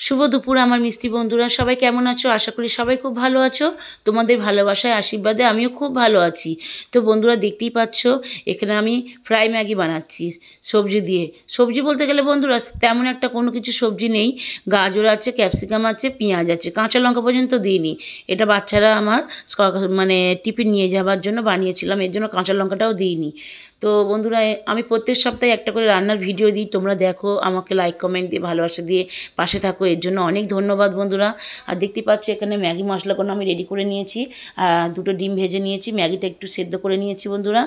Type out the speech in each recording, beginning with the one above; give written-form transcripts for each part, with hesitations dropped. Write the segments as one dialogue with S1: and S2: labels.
S1: শুভ দুপুর আমার মিষ্টি বন্ধুরা, সবাই কেমন আছো? আশা করি সবাই খুব ভালো আছো। তোমাদের ভালোবাসায় আশীর্বাদে আমিও খুব ভালো আছি। তো বন্ধুরা, দেখতেই পাচ্ছ এখানে আমি ফ্রাই ম্যাগি বানাচ্ছি সবজি দিয়ে। সবজি বলতে গেলে বন্ধুরা তেমন একটা কোনো কিছু সবজি নেই। গাজর আছে, ক্যাপসিকাম আছে, পেঁয়াজ আছে, কাঁচা লঙ্কা পর্যন্ত দিইনি। এটা বাচ্চারা আমার মানে টিফিন নিয়ে যাওয়ার জন্য বানিয়েছিলাম, এর জন্য কাঁচা লঙ্কাটাও দিইনি। তো বন্ধুরা, আমি প্রত্যেক সপ্তাহে একটা করে রান্নার ভিডিও দিই, তোমরা দেখো, আমাকে লাইক কমেন্ট দিয়ে ভালোবাসা দিয়ে পাশে থাকো, এর জন্য অনেক ধন্যবাদ বন্ধুরা। আর দেখতে পাচ্ছ এখানে ম্যাগি মশলাগুলো আমি রেডি করে নিয়েছি। দুটো ডিম ভেজে নিয়েছি, ম্যাগিটা একটু সেদ্ধ করে নিয়েছি বন্ধুরা,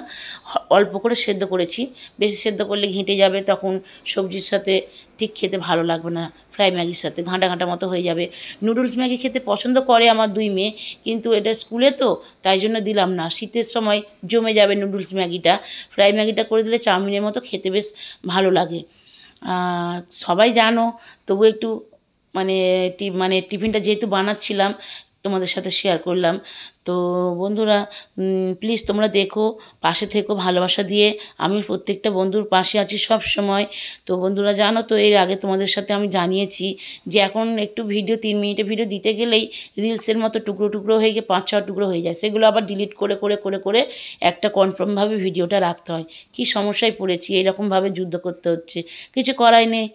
S1: অল্প করে সেদ্ধ করেছি। বেশি সেদ্ধ করলে ঘেঁটে যাবে, তখন সবজির সাথে ঠিক খেতে ভালো লাগবে না। ফ্রাই ম্যাগির সাথে ঘাঁটা ঘাঁটা মতো হয়ে যাবে। নুডলস ম্যাগি খেতে পছন্দ করে আমার দুই মেয়ে, কিন্তু এটা স্কুলে তো তাই জন্য দিলাম না। শীতের সময় জমে যাবে নুডলস ম্যাগিটা। ফ্রাই ম্যাগিটা করে দিলে চাউমিনের মতো খেতে বেশ ভালো লাগে। সবাই জানো, তবু একটু মানে টিফিনটা যেহেতু বানাচ্ছিলাম তোমাদের সাথে শেয়ার করলাম। তো বন্ধুরা, প্লিজ তোমরা দেখো, পাশে থেকো ভালোবাসা দিয়ে। আমি প্রত্যেকটা বন্ধুর পাশে আছি সব সময়। তো বন্ধুরা জানো তো, এর আগে তোমাদের সাথে আমি জানিয়েছি যে এখন একটু ভিডিও 3 মিনিটের ভিডিও দিতে গেলেই রিলসের মতো টুকরো টুকরো হয়ে গিয়ে 5-6 টুকরো হয়ে যায়। সেগুলো আবার ডিলিট করে করে করে করে একটা কনফার্মভাবে ভিডিওটা রাখতে হয়। কী সমস্যায় পড়েছি, এরকমভাবে যুদ্ধ করতে হচ্ছে, কিছু করাই নেই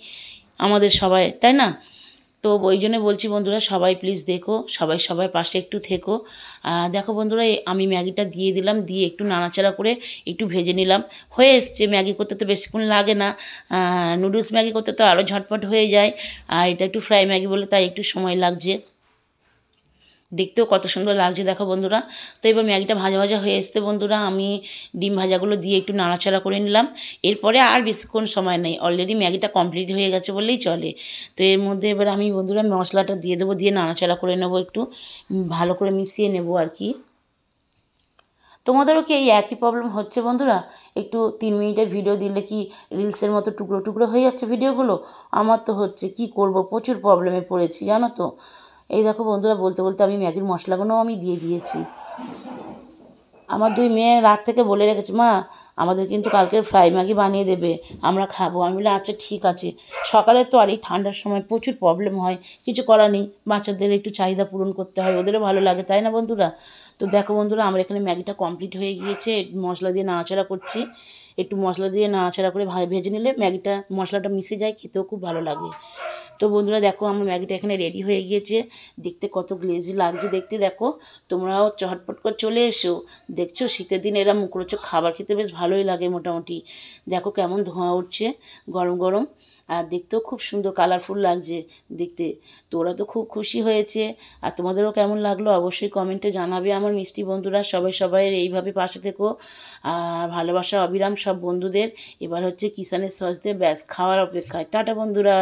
S1: আমাদের সবাই, তাই না? তো ওই জন্য বলছি বন্ধুরা, সবাই প্লিজ দেখো, সবাই সবাই পাশে একটু থেকো। দেখো বন্ধুরা, আমি ম্যাগিটা দিয়ে দিলাম, দিয়ে একটু নাড়াচাড়া করে একটু ভেজে নিলাম। হয়ে এসছে। ম্যাগি করতে তো বেশিক্ষণ লাগে না। নুডলস ম্যাগি করতে তো আরও ঝটপট হয়ে যায়, আর এটা একটু ফ্রাই ম্যাগি বলে তাই একটু সময় লাগছে। দেখতেও কত সুন্দর লাগছে দেখো বন্ধুরা। তো এবার ম্যাগিটা ভাজা ভাজা হয়ে আসতে বন্ধুরা, আমি ডিম ভাজাগুলো দিয়ে একটু নাড়াচাড়া করে নিলাম। এরপরে আর বেশিক্ষণ সময় নেই, অলরেডি ম্যাগিটা কমপ্লিট হয়ে গেছে বললেই চলে। তো এর মধ্যে এবার আমি বন্ধুরা মশলাটা দিয়ে দেবো, দিয়ে নাড়াচাড়া করে নেবো, একটু ভালো করে মিশিয়ে নেবো আর কি। তোমাদেরও কি এই একই প্রবলেম হচ্ছে বন্ধুরা? একটু 3 মিনিটের ভিডিও দিলে কি রিলসের মতো টুকরো টুকরো হয়ে যাচ্ছে ভিডিওগুলো? আমার তো হচ্ছে, কি করব, প্রচুর প্রবলেমে পড়েছি জানো তো। এই দেখো বন্ধুরা, বলতে বলতে আমি ম্যাগির মশলাগুলোও আমি দিয়ে দিয়েছি। আমার দুই মেয়ে রাত থেকে বলে রেখেছে, মা আমাদের কিন্তু কালকে ফ্রাই ম্যাগি বানিয়ে দেবে, আমরা খাবো। আমি বলি আচ্ছা ঠিক আছে। সকালে তো আর এই ঠান্ডার সময় প্রচুর প্রবলেম হয়, কিছু করার নেই, বাচ্চাদের একটু চাহিদা পূরণ করতে হয়, ওদেরও ভালো লাগে, তাই না বন্ধুরা? তো দেখো বন্ধুরা, আমার এখানে ম্যাগিটা কমপ্লিট হয়ে গিয়েছে। মশলা দিয়ে নাড়াচাড়া করছি। একটু মশলা দিয়ে নাড়াচাড়া করে ভেজে নিলে ম্যাগিটা মশলাটা মিশে যায়, খেতেও খুব ভালো লাগে। তো বন্ধুরা দেখো, আমার ম্যাগিটা এখানে রেডি হয়ে গিয়েছে। দেখতে কত গ্লেজি লাগছে দেখতে, দেখো। তোমরাও চটপট করে চলে এসো। দেখছো শীতের দিন এরা মুখরোচক খাবার খেতে বেশ ভালোই লাগে মোটামুটি। দেখো কেমন ধোঁয়া উঠছে গরম গরম, আর দেখতেও খুব সুন্দর কালারফুল লাগছে দেখতে। তো ওরা তো খুব খুশি হয়েছে। আর তোমাদেরও কেমন লাগলো অবশ্যই কমেন্টে জানাবে আমার মিষ্টি বন্ধুরা। সবাই সবাইয়ের এইভাবে পাশে থেকো, আর ভালোবাসা অবিরাম সব বন্ধুদের। এবার হচ্ছে কিষানের সস দিয়ে ব্যাস খাওয়ার অপেক্ষায়। টাটা বন্ধুরা।